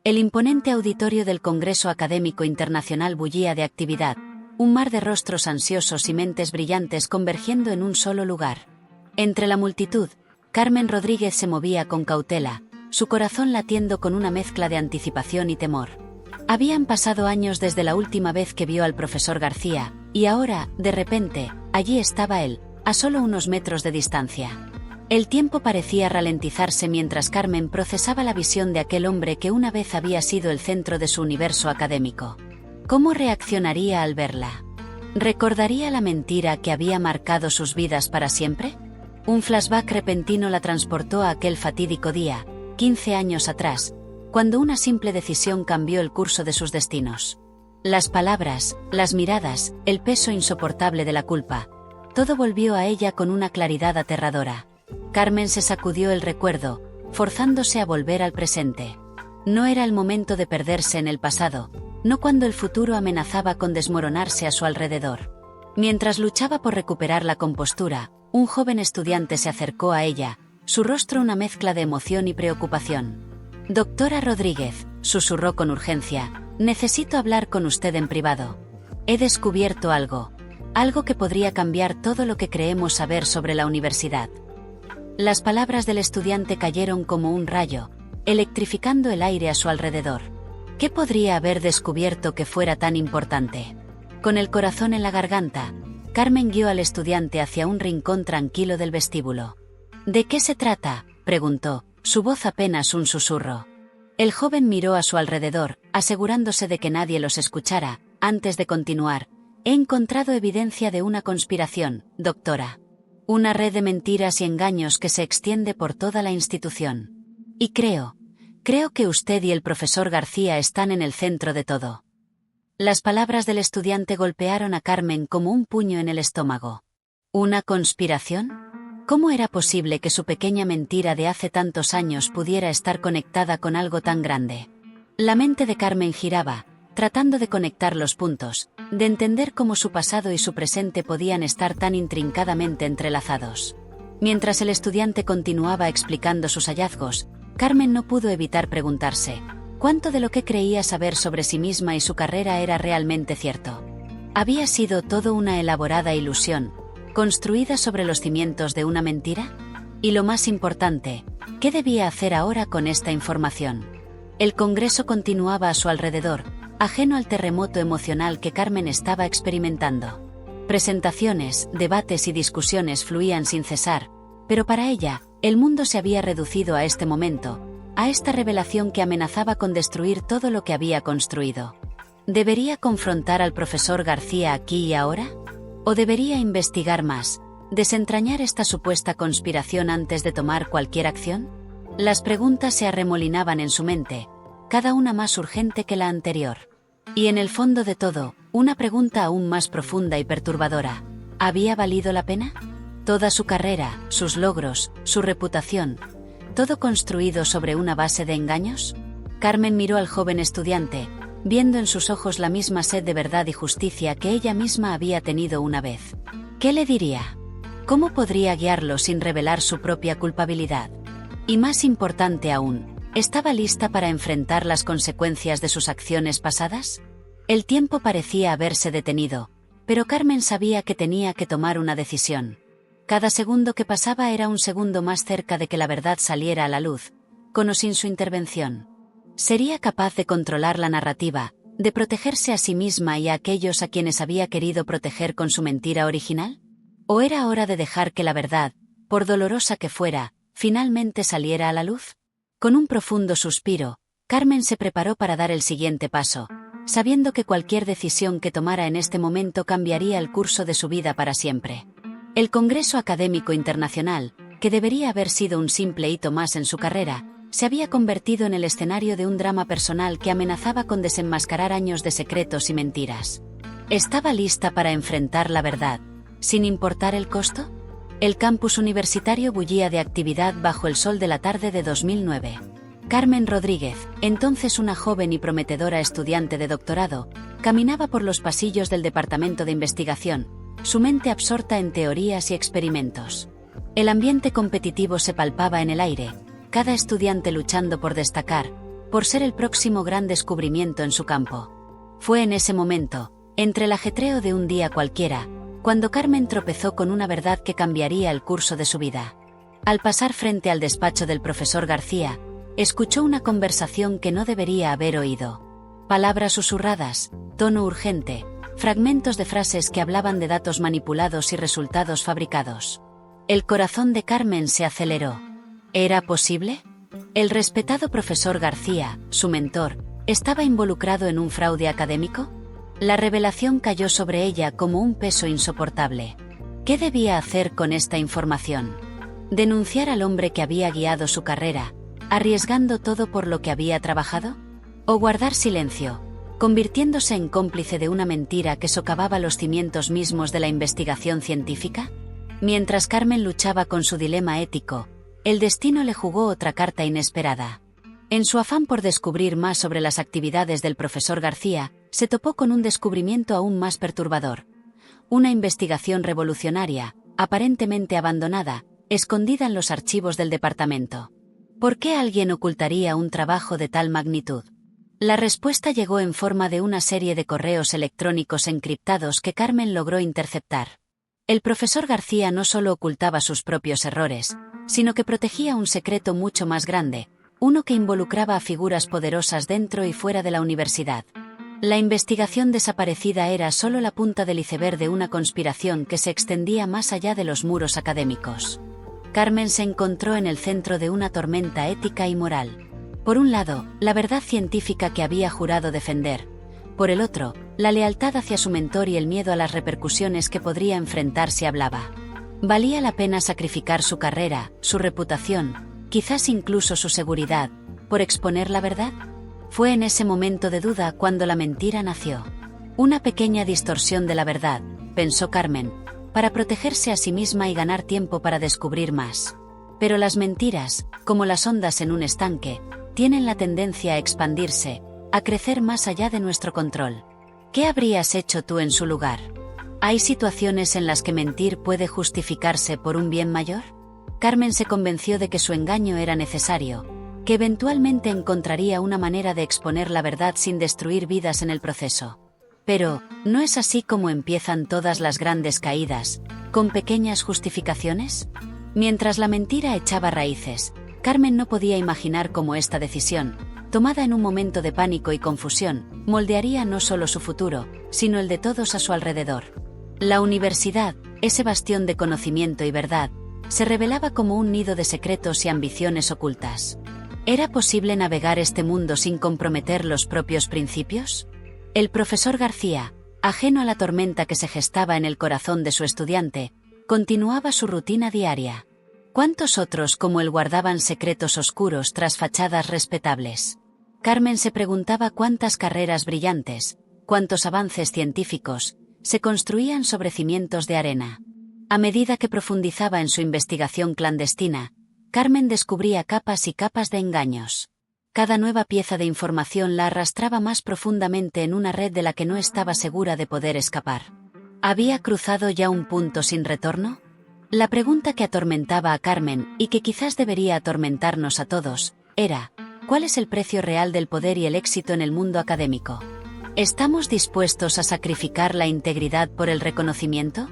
El imponente auditorio del Congreso Académico Internacional bullía de actividad, un mar de rostros ansiosos y mentes brillantes convergiendo en un solo lugar. Entre la multitud, Carmen Rodríguez se movía con cautela, su corazón latiendo con una mezcla de anticipación y temor. Habían pasado años desde la última vez que vio al profesor García, y ahora, de repente, allí estaba él, a solo unos metros de distancia. El tiempo parecía ralentizarse mientras Carmen procesaba la visión de aquel hombre que una vez había sido el centro de su universo académico. ¿Cómo reaccionaría al verla? ¿Recordaría la mentira que había marcado sus vidas para siempre? Un flashback repentino la transportó a aquel fatídico día, 15 años atrás, cuando una simple decisión cambió el curso de sus destinos. Las palabras, las miradas, el peso insoportable de la culpa, todo volvió a ella con una claridad aterradora. Carmen se sacudió el recuerdo, forzándose a volver al presente. No era el momento de perderse en el pasado, no cuando el futuro amenazaba con desmoronarse a su alrededor. Mientras luchaba por recuperar la compostura, un joven estudiante se acercó a ella, su rostro una mezcla de emoción y preocupación. «Doctora Rodríguez», susurró con urgencia, «necesito hablar con usted en privado. He descubierto algo que podría cambiar todo lo que creemos saber sobre la universidad». Las palabras del estudiante cayeron como un rayo, electrificando el aire a su alrededor. ¿Qué podría haber descubierto que fuera tan importante? Con el corazón en la garganta, Carmen guió al estudiante hacia un rincón tranquilo del vestíbulo. «¿De qué se trata?», preguntó, su voz apenas un susurro. El joven miró a su alrededor, asegurándose de que nadie los escuchara, antes de continuar. «He encontrado evidencia de una conspiración, doctora. Una red de mentiras y engaños que se extiende por toda la institución. Y creo que usted y el profesor García están en el centro de todo». Las palabras del estudiante golpearon a Carmen como un puño en el estómago. ¿Una conspiración? ¿Cómo era posible que su pequeña mentira de hace tantos años pudiera estar conectada con algo tan grande? La mente de Carmen giraba, tratando de conectar los puntos, de entender cómo su pasado y su presente podían estar tan intrincadamente entrelazados. Mientras el estudiante continuaba explicando sus hallazgos, Carmen no pudo evitar preguntarse, ¿cuánto de lo que creía saber sobre sí misma y su carrera era realmente cierto? ¿Había sido todo una elaborada ilusión, construida sobre los cimientos de una mentira? Y lo más importante, ¿qué debía hacer ahora con esta información? El Congreso continuaba a su alrededor, ajeno al terremoto emocional que Carmen estaba experimentando. Presentaciones, debates y discusiones fluían sin cesar, pero para ella, el mundo se había reducido a este momento, a esta revelación que amenazaba con destruir todo lo que había construido. ¿Debería confrontar al profesor García aquí y ahora? ¿O debería investigar más, desentrañar esta supuesta conspiración antes de tomar cualquier acción? Las preguntas se arremolinaban en su mente, cada una más urgente que la anterior. Y en el fondo de todo, una pregunta aún más profunda y perturbadora. ¿Había valido la pena? Toda su carrera, sus logros, su reputación, ¿todo construido sobre una base de engaños? Carmen miró al joven estudiante, viendo en sus ojos la misma sed de verdad y justicia que ella misma había tenido una vez. ¿Qué le diría? ¿Cómo podría guiarlo sin revelar su propia culpabilidad? Y más importante aún, ¿estaba lista para enfrentar las consecuencias de sus acciones pasadas? El tiempo parecía haberse detenido, pero Carmen sabía que tenía que tomar una decisión. Cada segundo que pasaba era un segundo más cerca de que la verdad saliera a la luz, con o sin su intervención. ¿Sería capaz de controlar la narrativa, de protegerse a sí misma y a aquellos a quienes había querido proteger con su mentira original? ¿O era hora de dejar que la verdad, por dolorosa que fuera, finalmente saliera a la luz? Con un profundo suspiro, Carmen se preparó para dar el siguiente paso, sabiendo que cualquier decisión que tomara en este momento cambiaría el curso de su vida para siempre. El Congreso Académico Internacional, que debería haber sido un simple hito más en su carrera, se había convertido en el escenario de un drama personal que amenazaba con desenmascarar años de secretos y mentiras. ¿Estaba lista para enfrentar la verdad, sin importar el costo? El campus universitario bullía de actividad bajo el sol de la tarde de 2009. Carmen Rodríguez, entonces una joven y prometedora estudiante de doctorado, caminaba por los pasillos del departamento de investigación, su mente absorta en teorías y experimentos. El ambiente competitivo se palpaba en el aire, cada estudiante luchando por destacar, por ser el próximo gran descubrimiento en su campo. Fue en ese momento, entre el ajetreo de un día cualquiera, cuando Carmen tropezó con una verdad que cambiaría el curso de su vida. Al pasar frente al despacho del profesor García, escuchó una conversación que no debería haber oído. Palabras susurradas, tono urgente, fragmentos de frases que hablaban de datos manipulados y resultados fabricados. El corazón de Carmen se aceleró. ¿Era posible? ¿El respetado profesor García, su mentor, estaba involucrado en un fraude académico? La revelación cayó sobre ella como un peso insoportable. ¿Qué debía hacer con esta información? ¿Denunciar al hombre que había guiado su carrera, arriesgando todo por lo que había trabajado? ¿O guardar silencio, convirtiéndose en cómplice de una mentira que socavaba los cimientos mismos de la investigación científica? Mientras Carmen luchaba con su dilema ético, el destino le jugó otra carta inesperada. En su afán por descubrir más sobre las actividades del profesor García, se topó con un descubrimiento aún más perturbador. Una investigación revolucionaria, aparentemente abandonada, escondida en los archivos del departamento. ¿Por qué alguien ocultaría un trabajo de tal magnitud? La respuesta llegó en forma de una serie de correos electrónicos encriptados que Carmen logró interceptar. El profesor García no solo ocultaba sus propios errores, sino que protegía un secreto mucho más grande, uno que involucraba a figuras poderosas dentro y fuera de la universidad. La investigación desaparecida era solo la punta del iceberg de una conspiración que se extendía más allá de los muros académicos. Carmen se encontró en el centro de una tormenta ética y moral. Por un lado, la verdad científica que había jurado defender. Por el otro, la lealtad hacia su mentor y el miedo a las repercusiones que podría enfrentar si hablaba. ¿Valía la pena sacrificar su carrera, su reputación, quizás incluso su seguridad, por exponer la verdad? Fue en ese momento de duda cuando la mentira nació. Una pequeña distorsión de la verdad, pensó Carmen, para protegerse a sí misma y ganar tiempo para descubrir más. Pero las mentiras, como las ondas en un estanque, tienen la tendencia a expandirse, a crecer más allá de nuestro control. ¿Qué habrías hecho tú en su lugar? ¿Hay situaciones en las que mentir puede justificarse por un bien mayor? Carmen se convenció de que su engaño era necesario, que eventualmente encontraría una manera de exponer la verdad sin destruir vidas en el proceso. Pero, ¿no es así como empiezan todas las grandes caídas, con pequeñas justificaciones? Mientras la mentira echaba raíces, Carmen no podía imaginar cómo esta decisión, tomada en un momento de pánico y confusión, moldearía no solo su futuro, sino el de todos a su alrededor. La universidad, ese bastión de conocimiento y verdad, se revelaba como un nido de secretos y ambiciones ocultas. ¿Era posible navegar este mundo sin comprometer los propios principios? El profesor García, ajeno a la tormenta que se gestaba en el corazón de su estudiante, continuaba su rutina diaria. ¿Cuántos otros como él guardaban secretos oscuros tras fachadas respetables? Carmen se preguntaba cuántas carreras brillantes, cuántos avances científicos, se construían sobre cimientos de arena. A medida que profundizaba en su investigación clandestina, Carmen descubría capas y capas de engaños. Cada nueva pieza de información la arrastraba más profundamente en una red de la que no estaba segura de poder escapar. ¿Había cruzado ya un punto sin retorno? La pregunta que atormentaba a Carmen, y que quizás debería atormentarnos a todos, era: ¿cuál es el precio real del poder y el éxito en el mundo académico? ¿Estamos dispuestos a sacrificar la integridad por el reconocimiento?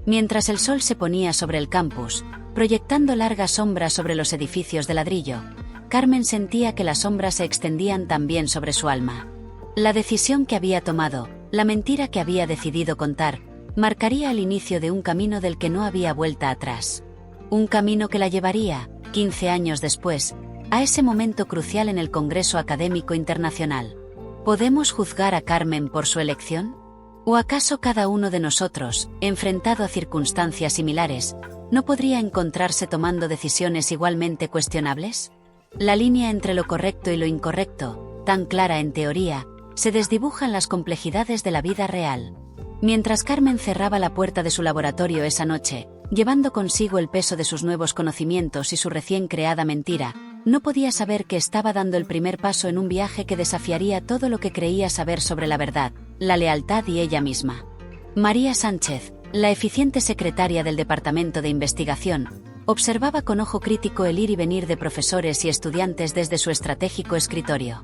Mientras el sol se ponía sobre el campus, proyectando largas sombras sobre los edificios de ladrillo, Carmen sentía que las sombras se extendían también sobre su alma. La decisión que había tomado, la mentira que había decidido contar, marcaría el inicio de un camino del que no había vuelta atrás. Un camino que la llevaría, 15 años después, a ese momento crucial en el Congreso Académico Internacional. ¿Podemos juzgar a Carmen por su elección? ¿O acaso cada uno de nosotros, enfrentado a circunstancias similares, no podría encontrarse tomando decisiones igualmente cuestionables? La línea entre lo correcto y lo incorrecto, tan clara en teoría, se desdibuja en las complejidades de la vida real. Mientras Carmen cerraba la puerta de su laboratorio esa noche, llevando consigo el peso de sus nuevos conocimientos y su recién creada mentira, no podía saber que estaba dando el primer paso en un viaje que desafiaría todo lo que creía saber sobre la verdad, la lealtad y ella misma. María Sánchez, la eficiente secretaria del Departamento de Investigación, Observaba con ojo crítico el ir y venir de profesores y estudiantes desde su estratégico escritorio.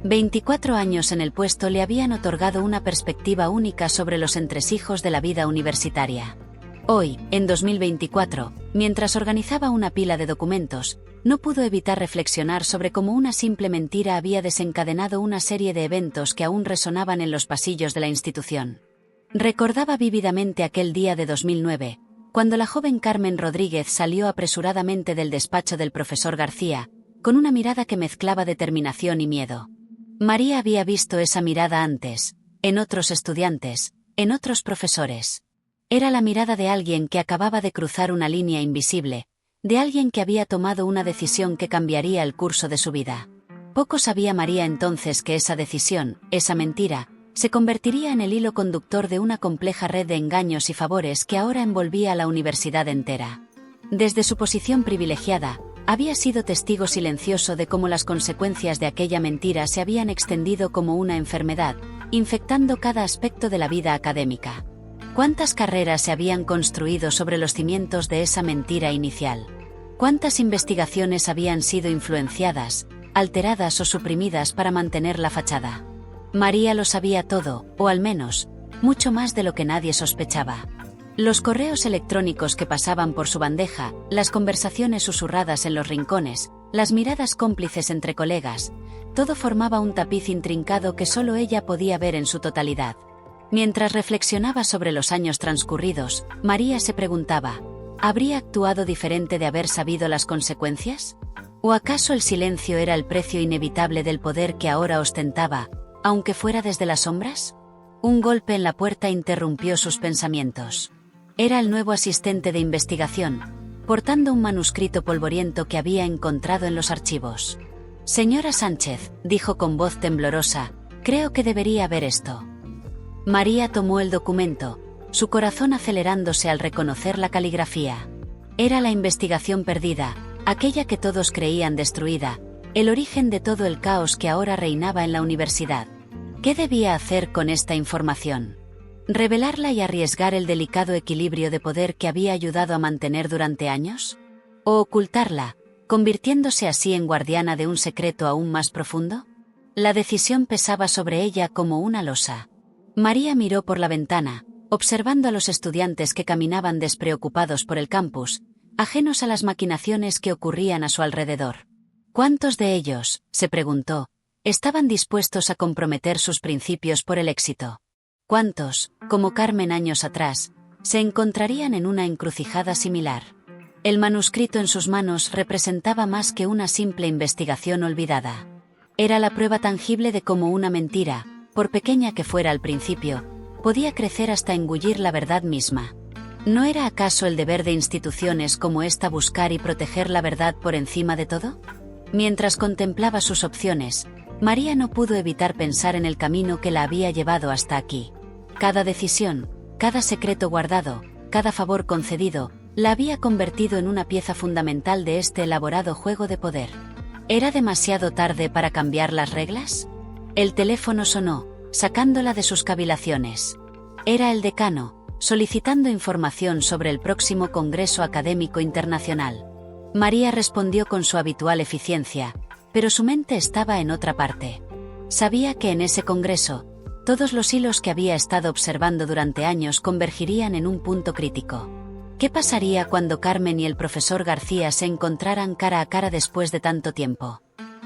24 años en el puesto le habían otorgado una perspectiva única sobre los entresijos de la vida universitaria. Hoy, en 2024, mientras organizaba una pila de documentos, no pudo evitar reflexionar sobre cómo una simple mentira había desencadenado una serie de eventos que aún resonaban en los pasillos de la institución. Recordaba vívidamente aquel día de 2009, cuando la joven Carmen Rodríguez salió apresuradamente del despacho del profesor García, con una mirada que mezclaba determinación y miedo. María había visto esa mirada antes, en otros estudiantes, en otros profesores. Era la mirada de alguien que acababa de cruzar una línea invisible, de alguien que había tomado una decisión que cambiaría el curso de su vida. Poco sabía María entonces que esa decisión, esa mentira, se convertiría en el hilo conductor de una compleja red de engaños y favores que ahora envolvía a la universidad entera. Desde su posición privilegiada, había sido testigo silencioso de cómo las consecuencias de aquella mentira se habían extendido como una enfermedad, infectando cada aspecto de la vida académica. ¿Cuántas carreras se habían construido sobre los cimientos de esa mentira inicial? ¿Cuántas investigaciones habían sido influenciadas, alteradas o suprimidas para mantener la fachada? María lo sabía todo, o al menos, mucho más de lo que nadie sospechaba. Los correos electrónicos que pasaban por su bandeja, las conversaciones susurradas en los rincones, las miradas cómplices entre colegas, todo formaba un tapiz intrincado que solo ella podía ver en su totalidad. Mientras reflexionaba sobre los años transcurridos, María se preguntaba, ¿habría actuado diferente de haber sabido las consecuencias? ¿O acaso el silencio era el precio inevitable del poder que ahora ostentaba, aunque fuera desde las sombras? Un golpe en la puerta interrumpió sus pensamientos. Era el nuevo asistente de investigación, portando un manuscrito polvoriento que había encontrado en los archivos. «Señora Sánchez», dijo con voz temblorosa, «creo que debería ver esto». María tomó el documento, su corazón acelerándose al reconocer la caligrafía. Era la investigación perdida, aquella que todos creían destruida, el origen de todo el caos que ahora reinaba en la universidad. ¿Qué debía hacer con esta información? ¿Revelarla y arriesgar el delicado equilibrio de poder que había ayudado a mantener durante años? ¿O ocultarla, convirtiéndose así en guardiana de un secreto aún más profundo? La decisión pesaba sobre ella como una losa. María miró por la ventana, observando a los estudiantes que caminaban despreocupados por el campus, ajenos a las maquinaciones que ocurrían a su alrededor. ¿Cuántos de ellos, se preguntó, estaban dispuestos a comprometer sus principios por el éxito? ¿Cuántos, como Carmen años atrás, se encontrarían en una encrucijada similar? El manuscrito en sus manos representaba más que una simple investigación olvidada. Era la prueba tangible de cómo una mentira, por pequeña que fuera al principio, podía crecer hasta engullir la verdad misma. ¿No era acaso el deber de instituciones como esta buscar y proteger la verdad por encima de todo? Mientras contemplaba sus opciones, María no pudo evitar pensar en el camino que la había llevado hasta aquí. Cada decisión, cada secreto guardado, cada favor concedido, la había convertido en una pieza fundamental de este elaborado juego de poder. ¿Era demasiado tarde para cambiar las reglas? El teléfono sonó, sacándola de sus cavilaciones. Era el decano, solicitando información sobre el próximo Congreso Académico Internacional. María respondió con su habitual eficiencia, pero su mente estaba en otra parte. Sabía que en ese congreso, todos los hilos que había estado observando durante años convergirían en un punto crítico. ¿Qué pasaría cuando Carmen y el profesor García se encontraran cara a cara después de tanto tiempo?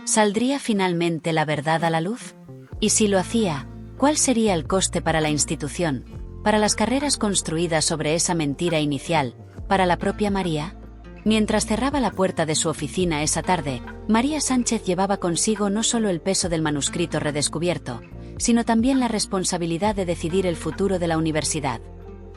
¿Saldría finalmente la verdad a la luz? Y si lo hacía, ¿cuál sería el coste para la institución, para las carreras construidas sobre esa mentira inicial, para la propia María? Mientras cerraba la puerta de su oficina esa tarde, María Sánchez llevaba consigo no solo el peso del manuscrito redescubierto, sino también la responsabilidad de decidir el futuro de la universidad.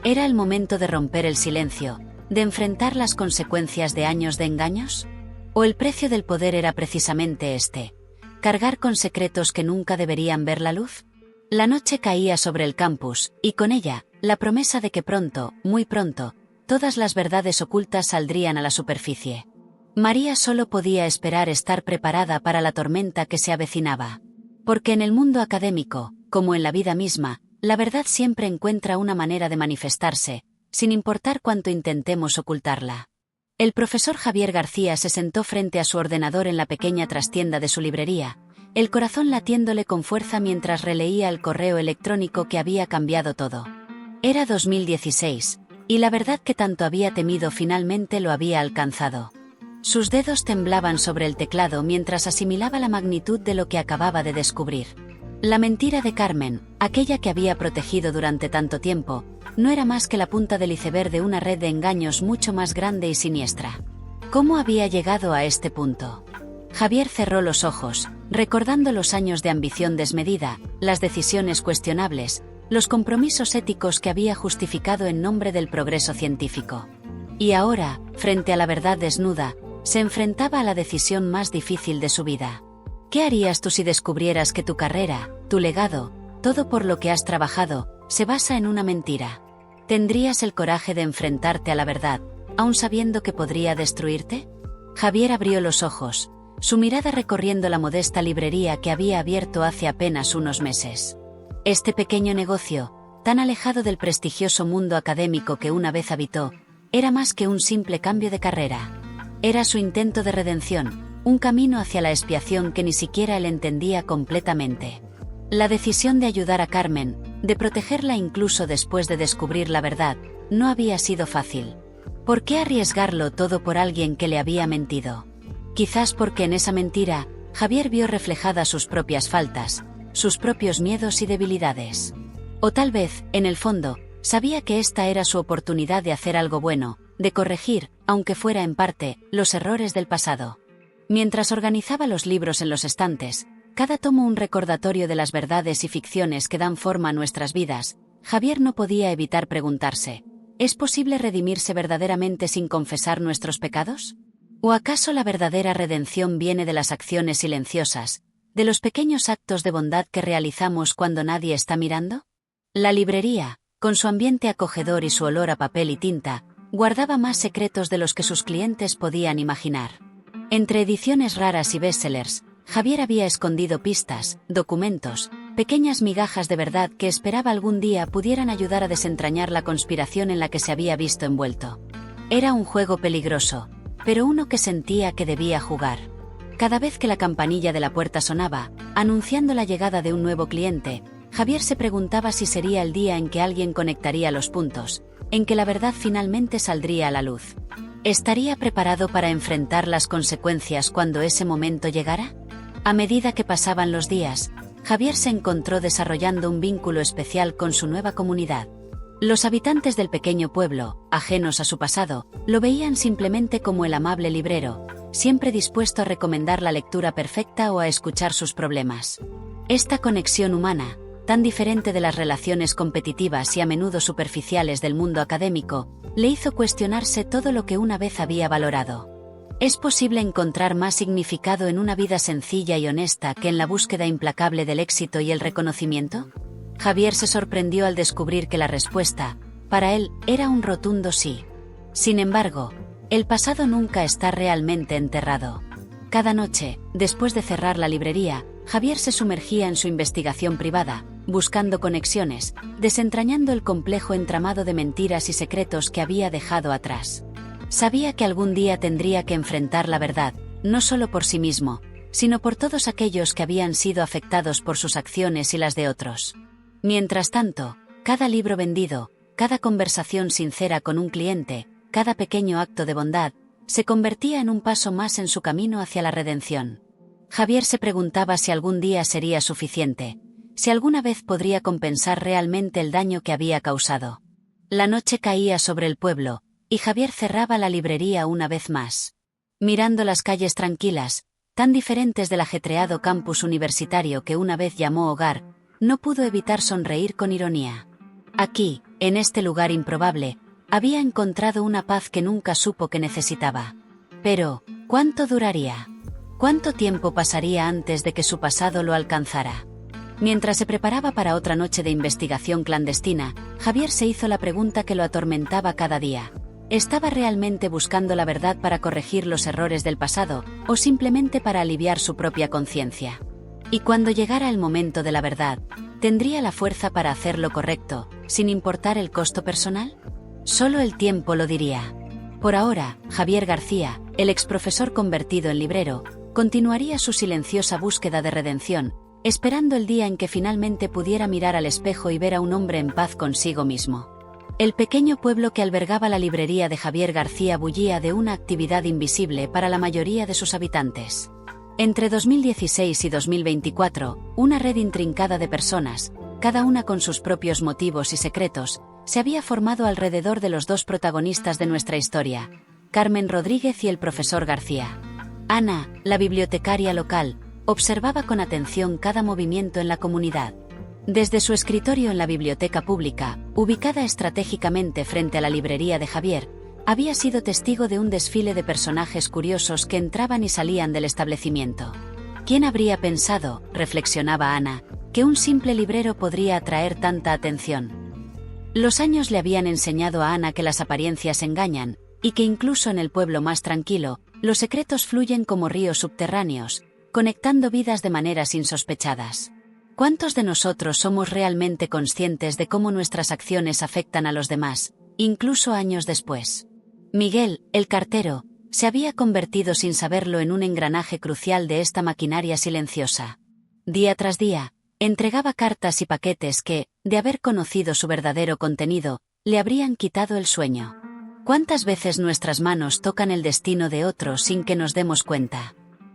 ¿Era el momento de romper el silencio, de enfrentar las consecuencias de años de engaños? ¿O el precio del poder era precisamente este, cargar con secretos que nunca deberían ver la luz? La noche caía sobre el campus, y con ella, la promesa de que pronto, muy pronto, todas las verdades ocultas saldrían a la superficie. María solo podía esperar estar preparada para la tormenta que se avecinaba. Porque en el mundo académico, como en la vida misma, la verdad siempre encuentra una manera de manifestarse, sin importar cuánto intentemos ocultarla. El profesor Javier García se sentó frente a su ordenador en la pequeña trastienda de su librería, el corazón latiéndole con fuerza mientras releía el correo electrónico que había cambiado todo. Era 2016, y la verdad que tanto había temido finalmente lo había alcanzado. Sus dedos temblaban sobre el teclado mientras asimilaba la magnitud de lo que acababa de descubrir. La mentira de Carmen, aquella que había protegido durante tanto tiempo, no era más que la punta del iceberg de una red de engaños mucho más grande y siniestra. ¿Cómo había llegado a este punto? Javier cerró los ojos, recordando los años de ambición desmedida, las decisiones cuestionables, los compromisos éticos que había justificado en nombre del progreso científico. Y ahora, frente a la verdad desnuda, se enfrentaba a la decisión más difícil de su vida. ¿Qué harías tú si descubrieras que tu carrera, tu legado, todo por lo que has trabajado, se basa en una mentira? ¿Tendrías el coraje de enfrentarte a la verdad, aun sabiendo que podría destruirte? Javier abrió los ojos, su mirada recorriendo la modesta librería que había abierto hace apenas unos meses. Este pequeño negocio, tan alejado del prestigioso mundo académico que una vez habitó, era más que un simple cambio de carrera. Era su intento de redención, un camino hacia la expiación que ni siquiera él entendía completamente. La decisión de ayudar a Carmen, de protegerla incluso después de descubrir la verdad, no había sido fácil. ¿Por qué arriesgarlo todo por alguien que le había mentido? Quizás porque en esa mentira, Javier vio reflejadas sus propias faltas, sus propios miedos y debilidades. O tal vez, en el fondo, sabía que esta era su oportunidad de hacer algo bueno, de corregir, aunque fuera en parte, los errores del pasado. Mientras organizaba los libros en los estantes, cada tomo un recordatorio de las verdades y ficciones que dan forma a nuestras vidas, Javier no podía evitar preguntarse, ¿es posible redimirse verdaderamente sin confesar nuestros pecados? ¿O acaso la verdadera redención viene de las acciones silenciosas, de los pequeños actos de bondad que realizamos cuando nadie está mirando? La librería, con su ambiente acogedor y su olor a papel y tinta, guardaba más secretos de los que sus clientes podían imaginar. Entre ediciones raras y bestsellers, Javier había escondido pistas, documentos, pequeñas migajas de verdad que esperaba algún día pudieran ayudar a desentrañar la conspiración en la que se había visto envuelto. Era un juego peligroso, pero uno que sentía que debía jugar. Cada vez que la campanilla de la puerta sonaba, anunciando la llegada de un nuevo cliente, Javier se preguntaba si sería el día en que alguien conectaría los puntos, en que la verdad finalmente saldría a la luz. ¿Estaría preparado para enfrentar las consecuencias cuando ese momento llegara? A medida que pasaban los días, Javier se encontró desarrollando un vínculo especial con su nueva comunidad. Los habitantes del pequeño pueblo, ajenos a su pasado, lo veían simplemente como el amable librero, siempre dispuesto a recomendar la lectura perfecta o a escuchar sus problemas. Esta conexión humana, tan diferente de las relaciones competitivas y a menudo superficiales del mundo académico, le hizo cuestionarse todo lo que una vez había valorado. ¿Es posible encontrar más significado en una vida sencilla y honesta que en la búsqueda implacable del éxito y el reconocimiento? Javier se sorprendió al descubrir que la respuesta, para él, era un rotundo sí. Sin embargo, el pasado nunca está realmente enterrado. Cada noche, después de cerrar la librería, Javier se sumergía en su investigación privada, buscando conexiones, desentrañando el complejo entramado de mentiras y secretos que había dejado atrás. Sabía que algún día tendría que enfrentar la verdad, no solo por sí mismo, sino por todos aquellos que habían sido afectados por sus acciones y las de otros. Mientras tanto, cada libro vendido, cada conversación sincera con un cliente, cada pequeño acto de bondad, se convertía en un paso más en su camino hacia la redención. Javier se preguntaba si algún día sería suficiente, si alguna vez podría compensar realmente el daño que había causado. La noche caía sobre el pueblo, y Javier cerraba la librería una vez más. Mirando las calles tranquilas, tan diferentes del ajetreado campus universitario que una vez llamó hogar, no pudo evitar sonreír con ironía. Aquí, en este lugar improbable, había encontrado una paz que nunca supo que necesitaba. Pero, ¿cuánto duraría? ¿Cuánto tiempo pasaría antes de que su pasado lo alcanzara? Mientras se preparaba para otra noche de investigación clandestina, Javier se hizo la pregunta que lo atormentaba cada día. ¿Estaba realmente buscando la verdad para corregir los errores del pasado, o simplemente para aliviar su propia conciencia? Y cuando llegara el momento de la verdad, ¿tendría la fuerza para hacer lo correcto, sin importar el costo personal? Solo el tiempo lo diría. Por ahora, Javier García, el exprofesor convertido en librero, continuaría su silenciosa búsqueda de redención, esperando el día en que finalmente pudiera mirar al espejo y ver a un hombre en paz consigo mismo. El pequeño pueblo que albergaba la librería de Javier García bullía de una actividad invisible para la mayoría de sus habitantes. Entre 2016 y 2024, una red intrincada de personas, cada una con sus propios motivos y secretos, se había formado alrededor de los dos protagonistas de nuestra historia, Carmen Rodríguez y el profesor García. Ana, la bibliotecaria local, observaba con atención cada movimiento en la comunidad. Desde su escritorio en la biblioteca pública, ubicada estratégicamente frente a la librería de Javier, había sido testigo de un desfile de personajes curiosos que entraban y salían del establecimiento. ¿Quién habría pensado, reflexionaba Ana, que un simple librero podría atraer tanta atención? Los años le habían enseñado a Ana que las apariencias engañan, y que incluso en el pueblo más tranquilo, los secretos fluyen como ríos subterráneos, conectando vidas de maneras insospechadas. ¿Cuántos de nosotros somos realmente conscientes de cómo nuestras acciones afectan a los demás, incluso años después? Miguel, el cartero, se había convertido sin saberlo en un engranaje crucial de esta maquinaria silenciosa. Día tras día, entregaba cartas y paquetes que, de haber conocido su verdadero contenido, le habrían quitado el sueño. ¿Cuántas veces nuestras manos tocan el destino de otros sin que nos demos cuenta?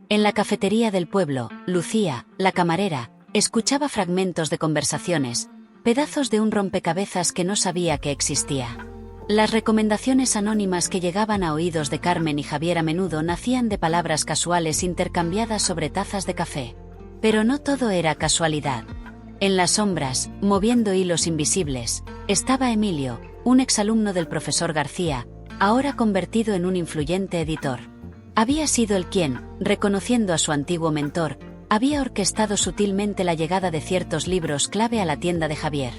En la cafetería del pueblo, Lucía, la camarera, escuchaba fragmentos de conversaciones, pedazos de un rompecabezas que no sabía que existía. Las recomendaciones anónimas que llegaban a oídos de Carmen y Javier a menudo nacían de palabras casuales intercambiadas sobre tazas de café. Pero no todo era casualidad. En las sombras, moviendo hilos invisibles, estaba Emilio, un exalumno del profesor García, ahora convertido en un influyente editor. Había sido él quien, reconociendo a su antiguo mentor, había orquestado sutilmente la llegada de ciertos libros clave a la tienda de Javier.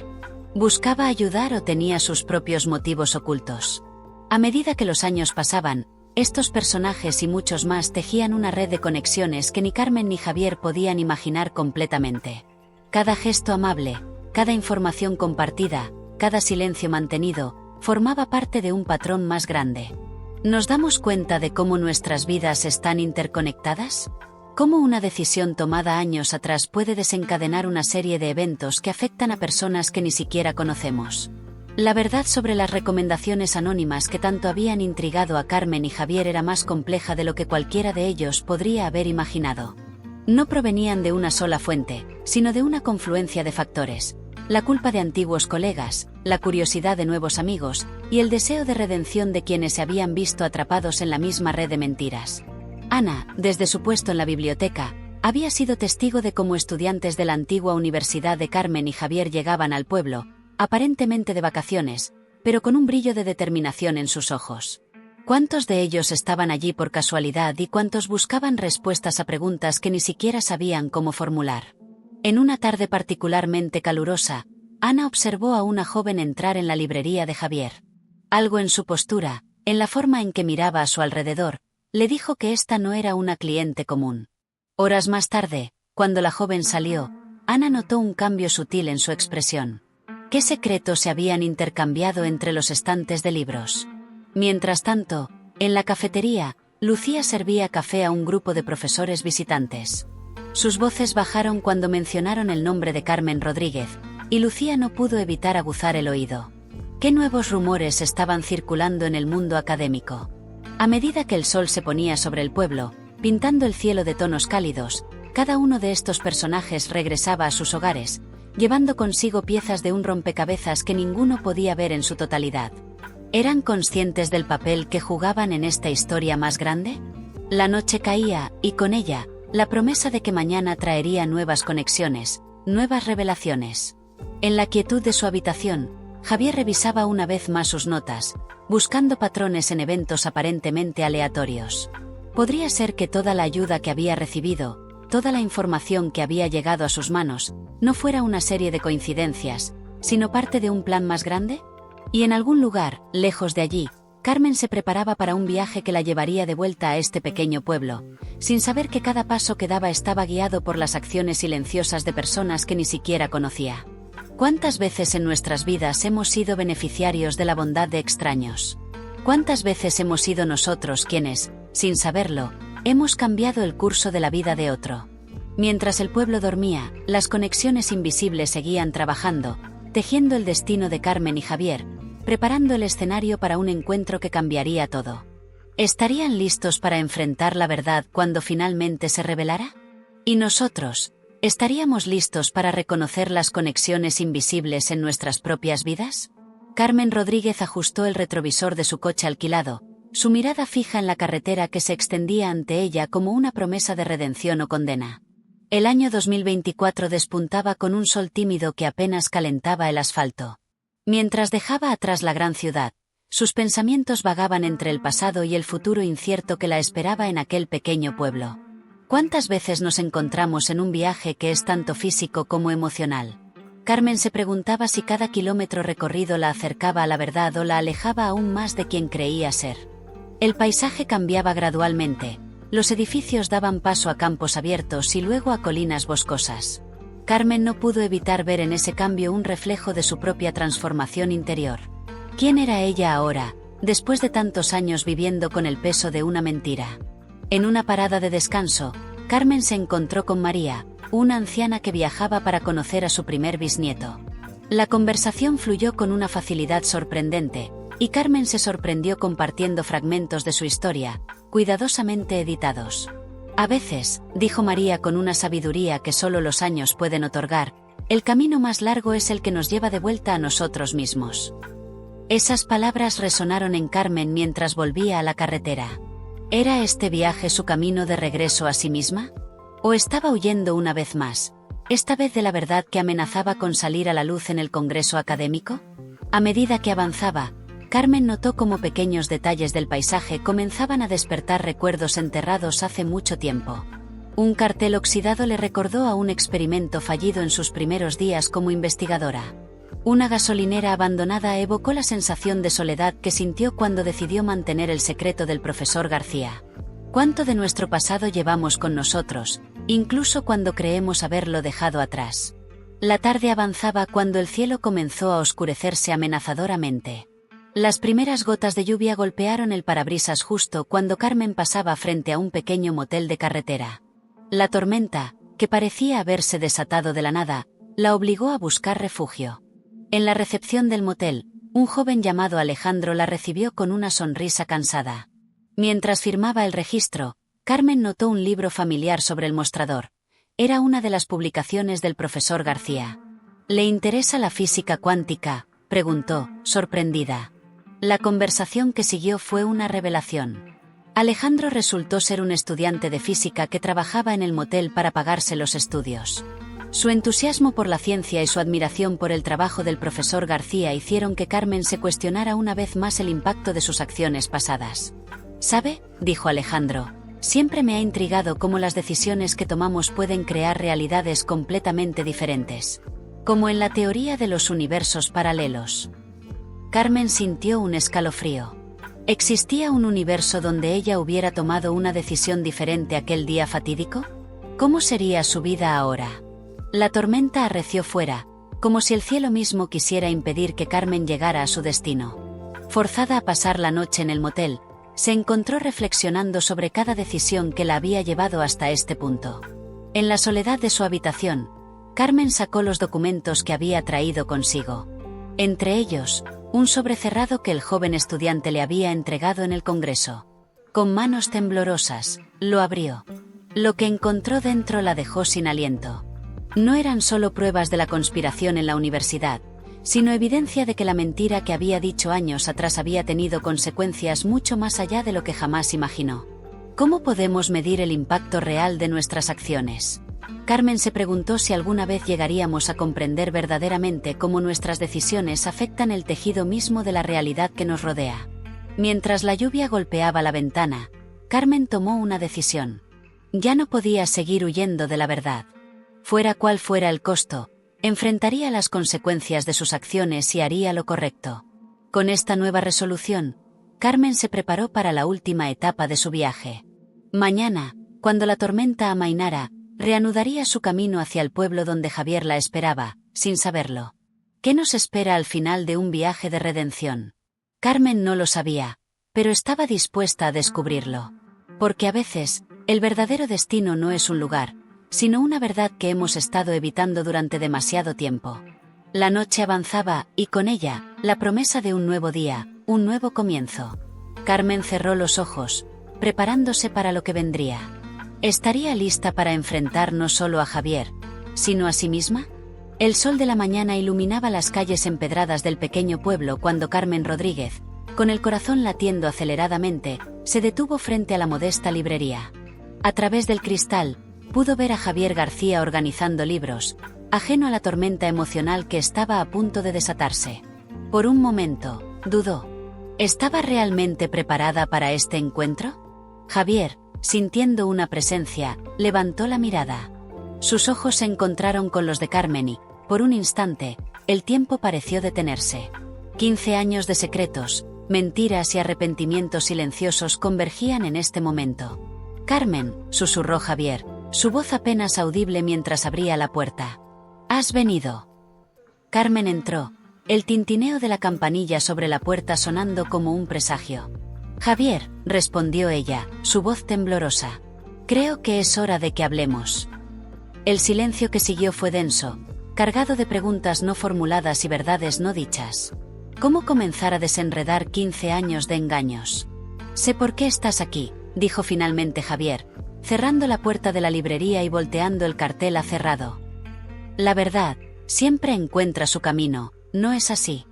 ¿Buscaba ayudar o tenía sus propios motivos ocultos? A medida que los años pasaban, estos personajes y muchos más tejían una red de conexiones que ni Carmen ni Javier podían imaginar completamente. Cada gesto amable, cada información compartida, cada silencio mantenido, formaba parte de un patrón más grande. ¿Nos damos cuenta de cómo nuestras vidas están interconectadas? ¿Cómo una decisión tomada años atrás puede desencadenar una serie de eventos que afectan a personas que ni siquiera conocemos? La verdad sobre las recomendaciones anónimas que tanto habían intrigado a Carmen y Javier era más compleja de lo que cualquiera de ellos podría haber imaginado. No provenían de una sola fuente, sino de una confluencia de factores: la culpa de antiguos colegas, la curiosidad de nuevos amigos, y el deseo de redención de quienes se habían visto atrapados en la misma red de mentiras. Ana, desde su puesto en la biblioteca, había sido testigo de cómo estudiantes de la antigua universidad de Carmen y Javier llegaban al pueblo, aparentemente de vacaciones, pero con un brillo de determinación en sus ojos. ¿Cuántos de ellos estaban allí por casualidad y cuántos buscaban respuestas a preguntas que ni siquiera sabían cómo formular? En una tarde particularmente calurosa, Ana observó a una joven entrar en la librería de Javier. Algo en su postura, en la forma en que miraba a su alrededor, le dijo que esta no era una cliente común. Horas más tarde, cuando la joven salió, Ana notó un cambio sutil en su expresión. ¿Qué secretos se habían intercambiado entre los estantes de libros? Mientras tanto, en la cafetería, Lucía servía café a un grupo de profesores visitantes. Sus voces bajaron cuando mencionaron el nombre de Carmen Rodríguez, y Lucía no pudo evitar aguzar el oído. ¿Qué nuevos rumores estaban circulando en el mundo académico? A medida que el sol se ponía sobre el pueblo, pintando el cielo de tonos cálidos, cada uno de estos personajes regresaba a sus hogares, llevando consigo piezas de un rompecabezas que ninguno podía ver en su totalidad. ¿Eran conscientes del papel que jugaban en esta historia más grande? La noche caía, y con ella, la promesa de que mañana traería nuevas conexiones, nuevas revelaciones. En la quietud de su habitación, Javier revisaba una vez más sus notas, buscando patrones en eventos aparentemente aleatorios. Podría ser que toda la ayuda que había recibido, toda la información que había llegado a sus manos, no fuera una serie de coincidencias, sino parte de un plan más grande. Y en algún lugar, lejos de allí, Carmen se preparaba para un viaje que la llevaría de vuelta a este pequeño pueblo, sin saber que cada paso que daba estaba guiado por las acciones silenciosas de personas que ni siquiera conocía. ¿Cuántas veces en nuestras vidas hemos sido beneficiarios de la bondad de extraños? ¿Cuántas veces hemos sido nosotros quienes, sin saberlo, hemos cambiado el curso de la vida de otro? Mientras el pueblo dormía, las conexiones invisibles seguían trabajando, tejiendo el destino de Carmen y Javier, preparando el escenario para un encuentro que cambiaría todo. ¿Estarían listos para enfrentar la verdad cuando finalmente se revelara? ¿Y nosotros, estaríamos listos para reconocer las conexiones invisibles en nuestras propias vidas? Carmen Rodríguez ajustó el retrovisor de su coche alquilado, su mirada fija en la carretera que se extendía ante ella como una promesa de redención o condena. El año 2024 despuntaba con un sol tímido que apenas calentaba el asfalto. Mientras dejaba atrás la gran ciudad, sus pensamientos vagaban entre el pasado y el futuro incierto que la esperaba en aquel pequeño pueblo. ¿Cuántas veces nos encontramos en un viaje que es tanto físico como emocional? Carmen se preguntaba si cada kilómetro recorrido la acercaba a la verdad o la alejaba aún más de quien creía ser. El paisaje cambiaba gradualmente. Los edificios daban paso a campos abiertos y luego a colinas boscosas. Carmen no pudo evitar ver en ese cambio un reflejo de su propia transformación interior. ¿Quién era ella ahora, después de tantos años viviendo con el peso de una mentira? En una parada de descanso, Carmen se encontró con María, una anciana que viajaba para conocer a su primer bisnieto. La conversación fluyó con una facilidad sorprendente, y Carmen se sorprendió compartiendo fragmentos de su historia, cuidadosamente editados. A veces, dijo María con una sabiduría que solo los años pueden otorgar, el camino más largo es el que nos lleva de vuelta a nosotros mismos. Esas palabras resonaron en Carmen mientras volvía a la carretera. ¿Era este viaje su camino de regreso a sí misma? ¿O estaba huyendo una vez más, esta vez de la verdad que amenazaba con salir a la luz en el Congreso académico? A medida que avanzaba, Carmen notó cómo pequeños detalles del paisaje comenzaban a despertar recuerdos enterrados hace mucho tiempo. Un cartel oxidado le recordó a un experimento fallido en sus primeros días como investigadora. Una gasolinera abandonada evocó la sensación de soledad que sintió cuando decidió mantener el secreto del profesor García. ¿Cuánto de nuestro pasado llevamos con nosotros, incluso cuando creemos haberlo dejado atrás? La tarde avanzaba cuando el cielo comenzó a oscurecerse amenazadoramente. Las primeras gotas de lluvia golpearon el parabrisas justo cuando Carmen pasaba frente a un pequeño motel de carretera. La tormenta, que parecía haberse desatado de la nada, la obligó a buscar refugio. En la recepción del motel, un joven llamado Alejandro la recibió con una sonrisa cansada. Mientras firmaba el registro, Carmen notó un libro familiar sobre el mostrador. Era una de las publicaciones del profesor García. ¿Le interesa la física cuántica?, preguntó, sorprendida. La conversación que siguió fue una revelación. Alejandro resultó ser un estudiante de física que trabajaba en el motel para pagarse los estudios. Su entusiasmo por la ciencia y su admiración por el trabajo del profesor García hicieron que Carmen se cuestionara una vez más el impacto de sus acciones pasadas. ¿Sabe?, dijo Alejandro, siempre me ha intrigado cómo las decisiones que tomamos pueden crear realidades completamente diferentes. Como en la teoría de los universos paralelos. Carmen sintió un escalofrío. ¿Existía un universo donde ella hubiera tomado una decisión diferente aquel día fatídico? ¿Cómo sería su vida ahora? La tormenta arreció fuera, como si el cielo mismo quisiera impedir que Carmen llegara a su destino. Forzada a pasar la noche en el motel, se encontró reflexionando sobre cada decisión que la había llevado hasta este punto. En la soledad de su habitación, Carmen sacó los documentos que había traído consigo. Entre ellos, un sobre cerrado que el joven estudiante le había entregado en el Congreso. Con manos temblorosas, lo abrió. Lo que encontró dentro la dejó sin aliento. No eran solo pruebas de la conspiración en la universidad, sino evidencia de que la mentira que había dicho años atrás había tenido consecuencias mucho más allá de lo que jamás imaginó. ¿Cómo podemos medir el impacto real de nuestras acciones? Carmen se preguntó si alguna vez llegaríamos a comprender verdaderamente cómo nuestras decisiones afectan el tejido mismo de la realidad que nos rodea. Mientras la lluvia golpeaba la ventana, Carmen tomó una decisión. Ya no podía seguir huyendo de la verdad. Fuera cual fuera el costo, enfrentaría las consecuencias de sus acciones y haría lo correcto. Con esta nueva resolución, Carmen se preparó para la última etapa de su viaje. Mañana, cuando la tormenta amainara, reanudaría su camino hacia el pueblo donde Javier la esperaba, sin saberlo. ¿Qué nos espera al final de un viaje de redención? Carmen no lo sabía, pero estaba dispuesta a descubrirlo. Porque a veces, el verdadero destino no es un lugar, sino una verdad que hemos estado evitando durante demasiado tiempo. La noche avanzaba, y con ella, la promesa de un nuevo día, un nuevo comienzo. Carmen cerró los ojos, preparándose para lo que vendría. ¿Estaría lista para enfrentar no solo a Javier, sino a sí misma? El sol de la mañana iluminaba las calles empedradas del pequeño pueblo cuando Carmen Rodríguez, con el corazón latiendo aceleradamente, se detuvo frente a la modesta librería. A través del cristal, pudo ver a Javier García organizando libros, ajeno a la tormenta emocional que estaba a punto de desatarse. Por un momento, dudó. ¿Estaba realmente preparada para este encuentro? Javier, sintiendo una presencia, levantó la mirada. Sus ojos se encontraron con los de Carmen y, por un instante, el tiempo pareció detenerse. 15 años de secretos, mentiras y arrepentimientos silenciosos convergían en este momento. «Carmen», susurró Javier, su voz apenas audible mientras abría la puerta. «¿Has venido?» Carmen entró, el tintineo de la campanilla sobre la puerta sonando como un presagio. «Javier», respondió ella, su voz temblorosa. «Creo que es hora de que hablemos». El silencio que siguió fue denso, cargado de preguntas no formuladas y verdades no dichas. ¿Cómo comenzar a desenredar 15 años de engaños? «Sé por qué estás aquí», dijo finalmente Javier, cerrando la puerta de la librería y volteando el cartel a cerrado. «La verdad, siempre encuentra su camino, ¿no es así?»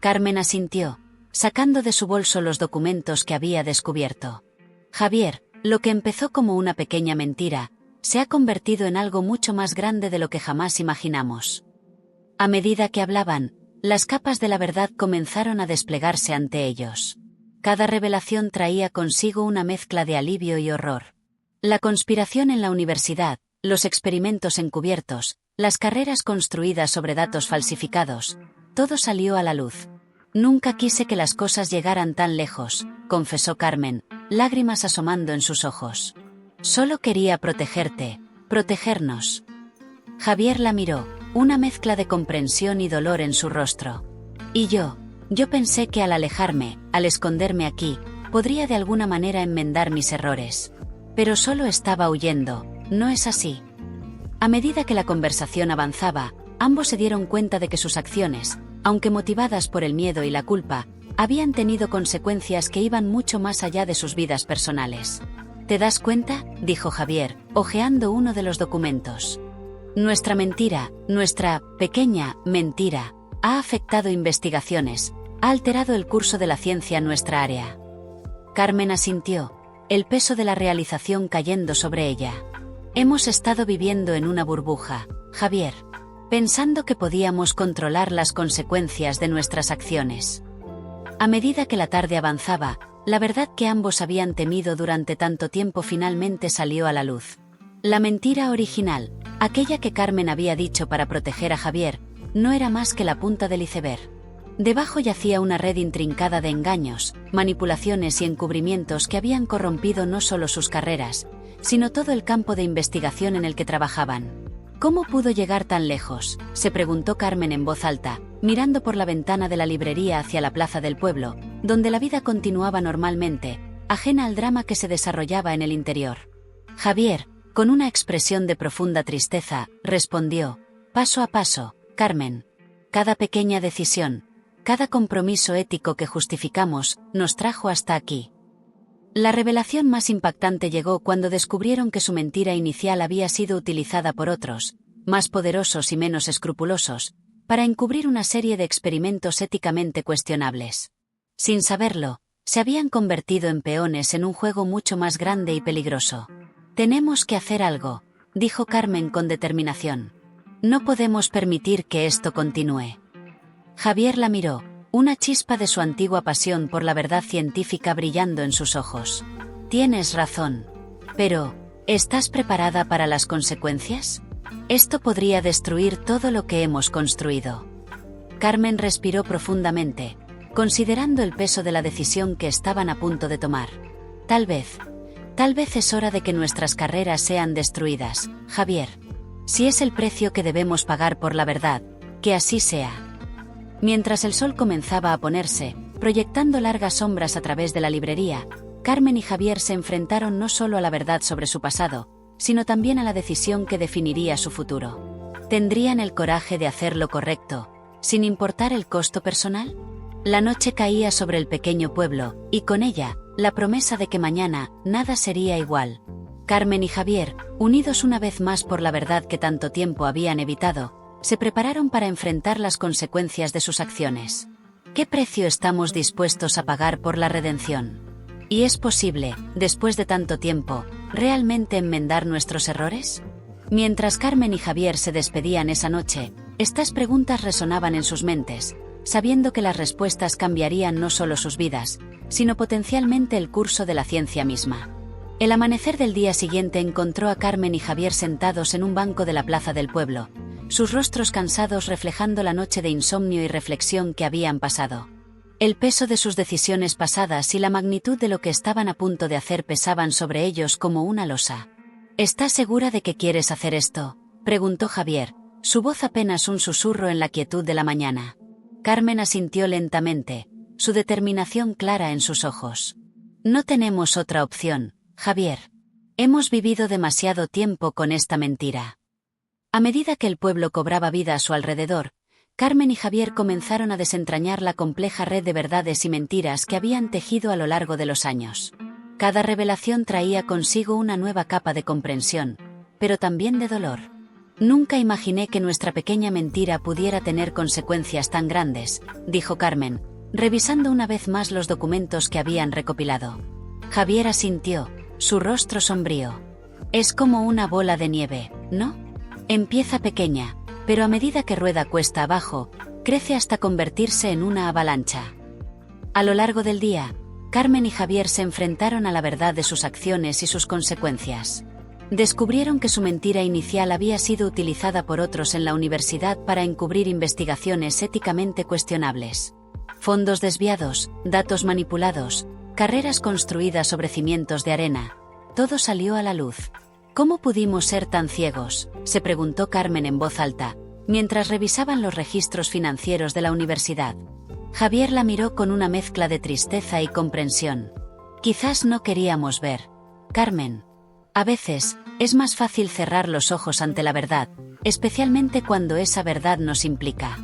Carmen asintió, sacando de su bolso los documentos que había descubierto. «Javier, lo que empezó como una pequeña mentira, se ha convertido en algo mucho más grande de lo que jamás imaginamos». A medida que hablaban, las capas de la verdad comenzaron a desplegarse ante ellos. Cada revelación traía consigo una mezcla de alivio y horror. La conspiración en la universidad, los experimentos encubiertos, las carreras construidas sobre datos falsificados, todo salió a la luz. «Nunca quise que las cosas llegaran tan lejos», confesó Carmen, lágrimas asomando en sus ojos. «Solo quería protegerte, protegernos». Javier la miró, una mezcla de comprensión y dolor en su rostro. «Y yo pensé que al alejarme, al esconderme aquí, podría de alguna manera enmendar mis errores. Pero solo estaba huyendo, ¿no es así?» A medida que la conversación avanzaba, ambos se dieron cuenta de que sus acciones, aunque motivadas por el miedo y la culpa, habían tenido consecuencias que iban mucho más allá de sus vidas personales. «¿Te das cuenta?», dijo Javier, hojeando uno de los documentos. «Nuestra mentira, nuestra pequeña mentira, ha afectado investigaciones, ha alterado el curso de la ciencia en nuestra área». Carmen asintió, el peso de la realización cayendo sobre ella. «Hemos estado viviendo en una burbuja, Javier, pensando que podíamos controlar las consecuencias de nuestras acciones». A medida que la tarde avanzaba, la verdad que ambos habían temido durante tanto tiempo finalmente salió a la luz. La mentira original, aquella que Carmen había dicho para proteger a Javier, no era más que la punta del iceberg. Debajo yacía una red intrincada de engaños, manipulaciones y encubrimientos que habían corrompido no solo sus carreras, sino todo el campo de investigación en el que trabajaban. «¿Cómo pudo llegar tan lejos?», se preguntó Carmen en voz alta, mirando por la ventana de la librería hacia la plaza del pueblo, donde la vida continuaba normalmente, ajena al drama que se desarrollaba en el interior. Javier, con una expresión de profunda tristeza, respondió: «Paso a paso, Carmen. Cada pequeña decisión, cada compromiso ético que justificamos, nos trajo hasta aquí». La revelación más impactante llegó cuando descubrieron que su mentira inicial había sido utilizada por otros, más poderosos y menos escrupulosos, para encubrir una serie de experimentos éticamente cuestionables. Sin saberlo, se habían convertido en peones en un juego mucho más grande y peligroso. «Tenemos que hacer algo», dijo Carmen con determinación. «No podemos permitir que esto continúe». Javier la miró, una chispa de su antigua pasión por la verdad científica brillando en sus ojos. «Tienes razón. Pero, ¿estás preparada para las consecuencias? Esto podría destruir todo lo que hemos construido». Carmen respiró profundamente, considerando el peso de la decisión que estaban a punto de tomar. Tal vez es hora de que nuestras carreras sean destruidas, Javier. Si es el precio que debemos pagar por la verdad, que así sea». Mientras el sol comenzaba a ponerse, Proyectando largas sombras a través de la librería, Carmen y Javier se enfrentaron no solo a la verdad sobre su pasado, sino también a la decisión que definiría su futuro. ¿Tendrían el coraje de hacer lo correcto, sin importar el costo personal? La noche caía sobre el pequeño pueblo, y con ella, la promesa de que mañana, nada sería igual. Carmen y Javier, unidos una vez más por la verdad que tanto tiempo habían evitado, se prepararon para enfrentar las consecuencias de sus acciones. ¿Qué precio estamos dispuestos a pagar por la redención? ¿Y es posible, después de tanto tiempo, realmente enmendar nuestros errores? Mientras Carmen y Javier se despedían esa noche, estas preguntas resonaban en sus mentes, sabiendo que las respuestas cambiarían no solo sus vidas, sino potencialmente el curso de la ciencia misma. El amanecer del día siguiente encontró a Carmen y Javier sentados en un banco de la plaza del pueblo, sus rostros cansados reflejando la noche de insomnio y reflexión que habían pasado. El peso de sus decisiones pasadas y la magnitud de lo que estaban a punto de hacer pesaban sobre ellos como una losa. ¿Estás segura de que quieres hacer esto?, preguntó Javier, su voz apenas un susurro en la quietud de la mañana. Carmen asintió lentamente, su determinación clara en sus ojos. No tenemos otra opción, Javier. Hemos vivido demasiado tiempo con esta mentira. A medida que el pueblo cobraba vida a su alrededor, Carmen y Javier comenzaron a desentrañar la compleja red de verdades y mentiras que habían tejido a lo largo de los años. Cada revelación traía consigo una nueva capa de comprensión, pero también de dolor. Nunca imaginé que nuestra pequeña mentira pudiera tener consecuencias tan grandes, dijo Carmen, revisando una vez más los documentos que habían recopilado. Javier asintió, su rostro sombrío. Es como una bola de nieve, ¿no? Empieza pequeña, pero a medida que rueda cuesta abajo, crece hasta convertirse en una avalancha. A lo largo del día, Carmen y Javier se enfrentaron a la verdad de sus acciones y sus consecuencias. Descubrieron que su mentira inicial había sido utilizada por otros en la universidad para encubrir investigaciones éticamente cuestionables. Fondos desviados, datos manipulados, carreras construidas sobre cimientos de arena. Todo salió a la luz. ¿Cómo pudimos ser tan ciegos?, se preguntó Carmen en voz alta, mientras revisaban los registros financieros de la universidad. Javier la miró con una mezcla de tristeza y comprensión. Quizás no queríamos ver. Carmen. A veces, es más fácil cerrar los ojos ante la verdad, especialmente cuando esa verdad nos implica.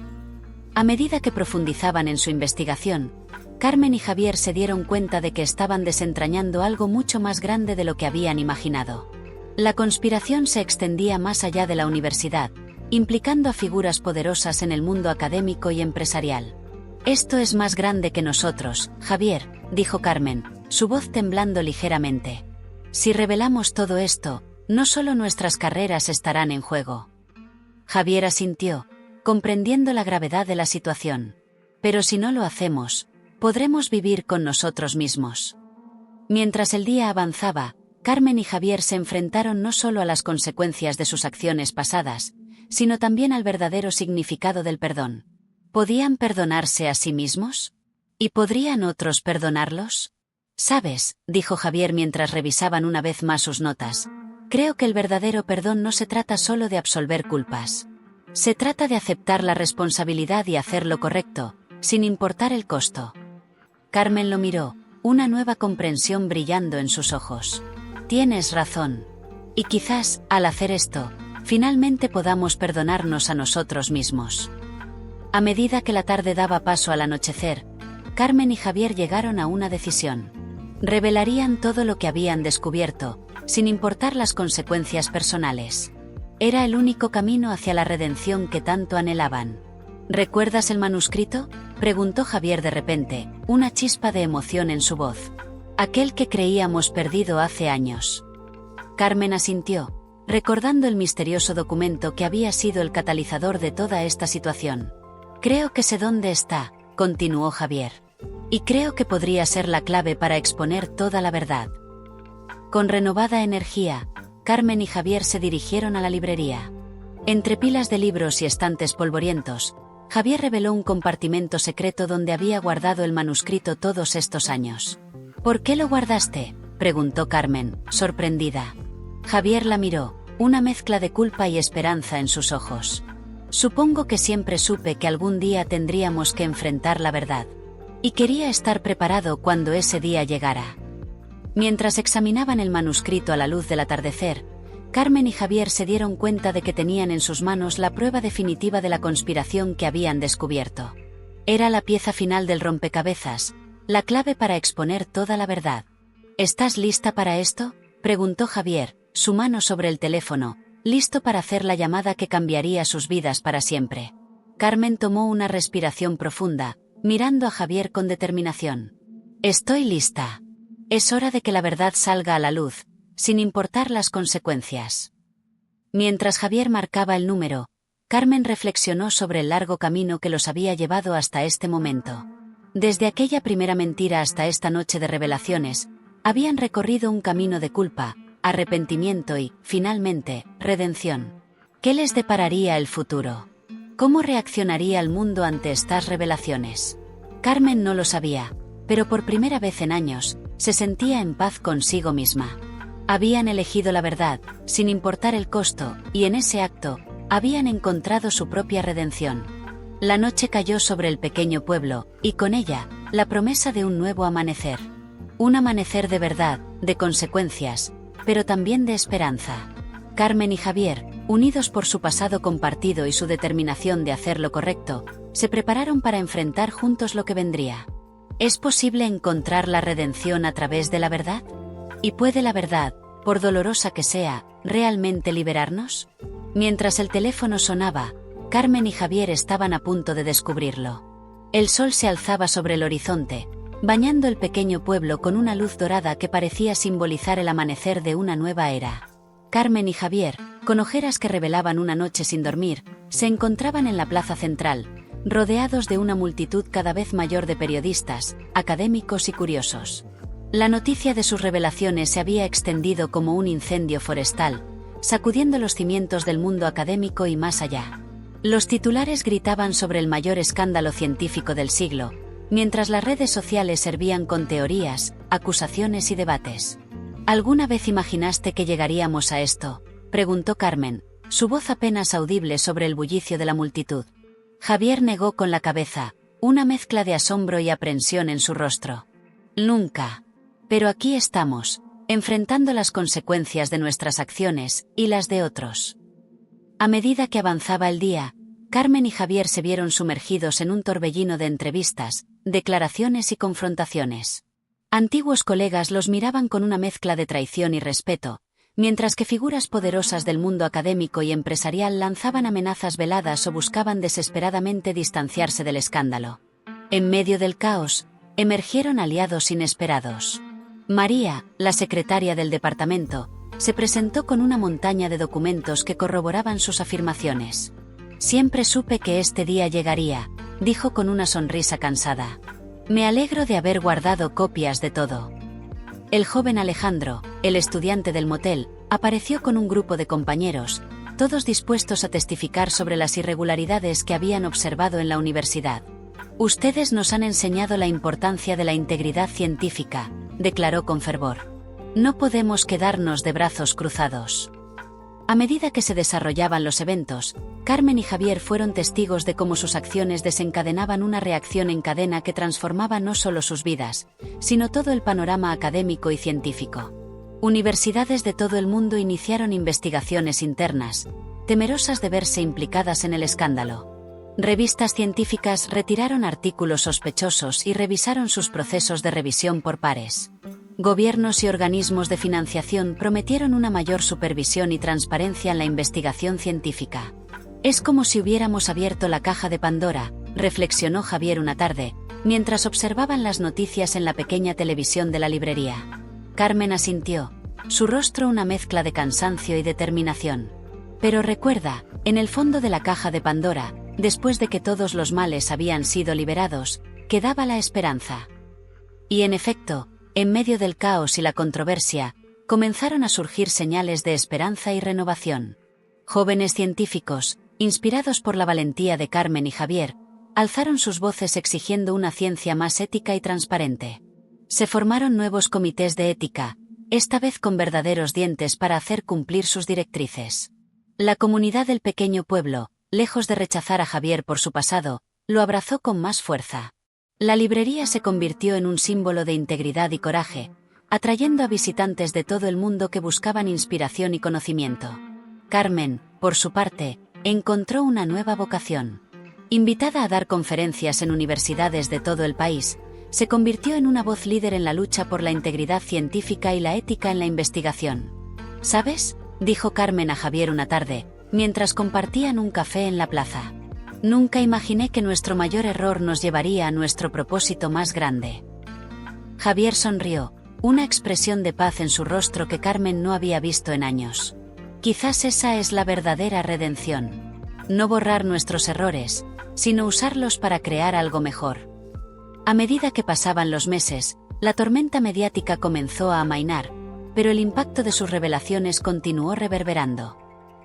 A medida que profundizaban en su investigación, Carmen y Javier se dieron cuenta de que estaban desentrañando algo mucho más grande de lo que habían imaginado. La conspiración se extendía más allá de la universidad, implicando a figuras poderosas en el mundo académico y empresarial. Esto es más grande que nosotros, Javier, dijo Carmen, su voz temblando ligeramente. Si revelamos todo esto, no solo nuestras carreras estarán en juego. Javier asintió, comprendiendo la gravedad de la situación. Pero si no lo hacemos, podremos vivir con nosotros mismos. Mientras el día avanzaba, Carmen y Javier se enfrentaron no solo a las consecuencias de sus acciones pasadas, sino también al verdadero significado del perdón. ¿Podían perdonarse a sí mismos? ¿Y podrían otros perdonarlos? ¿Sabes?, dijo Javier mientras revisaban una vez más sus notas. Creo que el verdadero perdón no se trata solo de absolver culpas. Se trata de aceptar la responsabilidad y hacer lo correcto, sin importar el costo. Carmen lo miró, una nueva comprensión brillando en sus ojos. Tienes razón. Y quizás, al hacer esto, finalmente podamos perdonarnos a nosotros mismos. A medida que la tarde daba paso al anochecer, Carmen y Javier llegaron a una decisión. Revelarían todo lo que habían descubierto, sin importar las consecuencias personales. Era el único camino hacia la redención que tanto anhelaban. ¿Recuerdas el manuscrito?, preguntó Javier de repente, una chispa de emoción en su voz. Aquel que creíamos perdido hace años. Carmen asintió, recordando el misterioso documento que había sido el catalizador de toda esta situación. Creo que sé dónde está, continuó Javier. Y creo que podría ser la clave para exponer toda la verdad. Con renovada energía, Carmen y Javier se dirigieron a la librería. Entre pilas de libros y estantes polvorientos, Javier reveló un compartimento secreto donde había guardado el manuscrito todos estos años. ¿Por qué lo guardaste?, preguntó Carmen, sorprendida. Javier la miró, una mezcla de culpa y esperanza en sus ojos. Supongo que siempre supe que algún día tendríamos que enfrentar la verdad. y quería estar preparado cuando ese día llegara. Mientras examinaban el manuscrito a la luz del atardecer, Carmen y Javier se dieron cuenta de que tenían en sus manos la prueba definitiva de la conspiración que habían descubierto. Era la pieza final del rompecabezas, la clave para exponer toda la verdad. ¿Estás lista para esto?, preguntó Javier, su mano sobre el teléfono, listo para hacer la llamada que cambiaría sus vidas para siempre. Carmen tomó una respiración profunda, mirando a Javier con determinación. Estoy lista. Es hora de que la verdad salga a la luz, sin importar las consecuencias. Mientras Javier marcaba el número, Carmen reflexionó sobre el largo camino que los había llevado hasta este momento. Desde aquella primera mentira hasta esta noche de revelaciones, habían recorrido un camino de culpa, arrepentimiento y, finalmente, redención. ¿Qué les depararía el futuro? ¿Cómo reaccionaría el mundo ante estas revelaciones? Carmen no lo sabía, pero por primera vez en años, se sentía en paz consigo misma. Habían elegido la verdad, sin importar el costo, y en ese acto, habían encontrado su propia redención. La noche cayó sobre el pequeño pueblo, y con ella, la promesa de un nuevo amanecer. Un amanecer de verdad, de consecuencias, pero también de esperanza. Carmen y Javier, unidos por su pasado compartido y su determinación de hacer lo correcto, se prepararon para enfrentar juntos lo que vendría. ¿Es posible encontrar la redención a través de la verdad? ¿Y puede la verdad, por dolorosa que sea, realmente liberarnos? Mientras el teléfono sonaba, Carmen y Javier estaban a punto de descubrirlo. El sol se alzaba sobre el horizonte, bañando el pequeño pueblo con una luz dorada que parecía simbolizar el amanecer de una nueva era. Carmen y Javier, con ojeras que revelaban una noche sin dormir, se encontraban en la plaza central, rodeados de una multitud cada vez mayor de periodistas, académicos y curiosos. La noticia de sus revelaciones se había extendido como un incendio forestal, sacudiendo los cimientos del mundo académico y más allá. Los titulares gritaban sobre el mayor escándalo científico del siglo, mientras las redes sociales servían con teorías, acusaciones y debates. ¿Alguna vez imaginaste que llegaríamos a esto?, preguntó Carmen, su voz apenas audible sobre el bullicio de la multitud. Javier negó con la cabeza, una mezcla de asombro y aprensión en su rostro. Nunca. Pero aquí estamos, enfrentando las consecuencias de nuestras acciones, y las de otros. A medida que avanzaba el día, Carmen y Javier se vieron sumergidos en un torbellino de entrevistas, declaraciones y confrontaciones. Antiguos colegas los miraban con una mezcla de traición y respeto, mientras que figuras poderosas del mundo académico y empresarial lanzaban amenazas veladas o buscaban desesperadamente distanciarse del escándalo. En medio del caos, emergieron aliados inesperados. María, la secretaria del departamento, se presentó con una montaña de documentos que corroboraban sus afirmaciones. Siempre supe que este día llegaría, dijo con una sonrisa cansada. Me alegro de haber guardado copias de todo. El joven Alejandro, el estudiante del motel, apareció con un grupo de compañeros, todos dispuestos a testificar sobre las irregularidades que habían observado en la universidad. Ustedes nos han enseñado la importancia de la integridad científica, declaró con fervor. No podemos quedarnos de brazos cruzados. A medida que se desarrollaban los eventos, Carmen y Javier fueron testigos de cómo sus acciones desencadenaban una reacción en cadena que transformaba no solo sus vidas, sino todo el panorama académico y científico. Universidades de todo el mundo iniciaron investigaciones internas, temerosas de verse implicadas en el escándalo. Revistas científicas retiraron artículos sospechosos y revisaron sus procesos de revisión por pares. Gobiernos y organismos de financiación prometieron una mayor supervisión y transparencia en la investigación científica. Es como si hubiéramos abierto la caja de Pandora, reflexionó Javier una tarde, mientras observaban las noticias en la pequeña televisión de la librería. Carmen asintió, su rostro una mezcla de cansancio y determinación. Pero recuerda, en el fondo de la caja de Pandora, después de que todos los males habían sido liberados, quedaba la esperanza. Y en efecto, en medio del caos y la controversia, comenzaron a surgir señales de esperanza y renovación. Jóvenes científicos, inspirados por la valentía de Carmen y Javier, alzaron sus voces exigiendo una ciencia más ética y transparente. Se formaron nuevos comités de ética, esta vez con verdaderos dientes para hacer cumplir sus directrices. La comunidad del pequeño pueblo, lejos de rechazar a Javier por su pasado, lo abrazó con más fuerza. La librería se convirtió en un símbolo de integridad y coraje, atrayendo a visitantes de todo el mundo que buscaban inspiración y conocimiento. Carmen, por su parte, encontró una nueva vocación. Invitada a dar conferencias en universidades de todo el país, se convirtió en una voz líder en la lucha por la integridad científica y la ética en la investigación. ¿Sabes?, dijo Carmen a Javier una tarde, mientras compartían un café en la plaza. Nunca imaginé que nuestro mayor error nos llevaría a nuestro propósito más grande. Javier sonrió, una expresión de paz en su rostro que Carmen no había visto en años. Quizás esa es la verdadera redención. No borrar nuestros errores, sino usarlos para crear algo mejor. A medida que pasaban los meses, la tormenta mediática comenzó a amainar, pero el impacto de sus revelaciones continuó reverberando.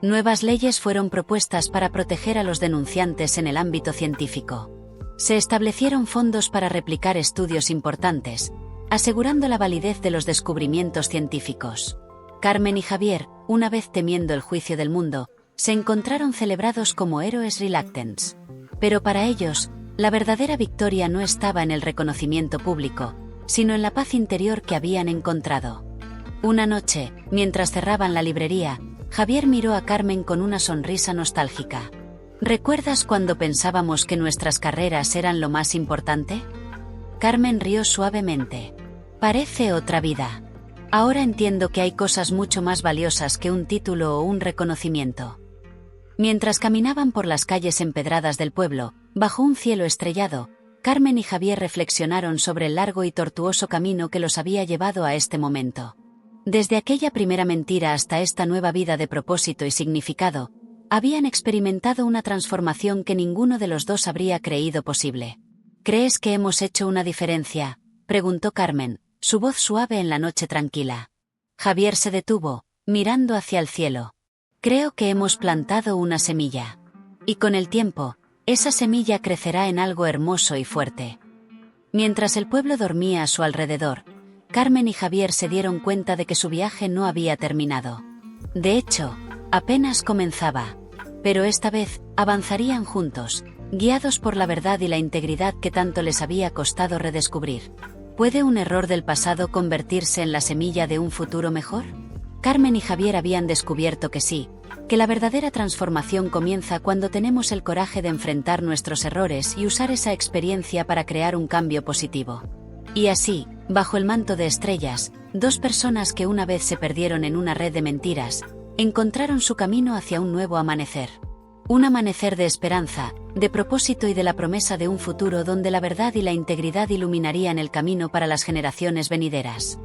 Nuevas leyes fueron propuestas para proteger a los denunciantes en el ámbito científico. Se establecieron fondos para replicar estudios importantes, asegurando la validez de los descubrimientos científicos. Carmen y Javier, una vez temiendo el juicio del mundo, se encontraron celebrados como héroes reluctants. Pero para ellos, la verdadera victoria no estaba en el reconocimiento público, sino en la paz interior que habían encontrado. Una noche, mientras cerraban la librería, Javier miró a Carmen con una sonrisa nostálgica. ¿Recuerdas cuando pensábamos que nuestras carreras eran lo más importante? Carmen rió suavemente. Parece otra vida. Ahora entiendo que hay cosas mucho más valiosas que un título o un reconocimiento. Mientras caminaban por las calles empedradas del pueblo, bajo un cielo estrellado, Carmen y Javier reflexionaron sobre el largo y tortuoso camino que los había llevado a este momento. Desde aquella primera mentira hasta esta nueva vida de propósito y significado, habían experimentado una transformación que ninguno de los dos habría creído posible. ¿Crees que hemos hecho una diferencia?, preguntó Carmen, su voz suave en la noche tranquila. Javier se detuvo, mirando hacia el cielo. Creo que hemos plantado una semilla. Y con el tiempo, esa semilla crecerá en algo hermoso y fuerte. Mientras el pueblo dormía a su alrededor, Carmen y Javier se dieron cuenta de que su viaje no había terminado. De hecho, apenas comenzaba. Pero esta vez, avanzarían juntos, guiados por la verdad y la integridad que tanto les había costado redescubrir. ¿Puede un error del pasado convertirse en la semilla de un futuro mejor? Carmen y Javier habían descubierto que sí, que la verdadera transformación comienza cuando tenemos el coraje de enfrentar nuestros errores y usar esa experiencia para crear un cambio positivo. Y así, bajo el manto de estrellas, dos personas que una vez se perdieron en una red de mentiras, encontraron su camino hacia un nuevo amanecer. Un amanecer de esperanza, de propósito y de la promesa de un futuro donde la verdad y la integridad iluminarían el camino para las generaciones venideras.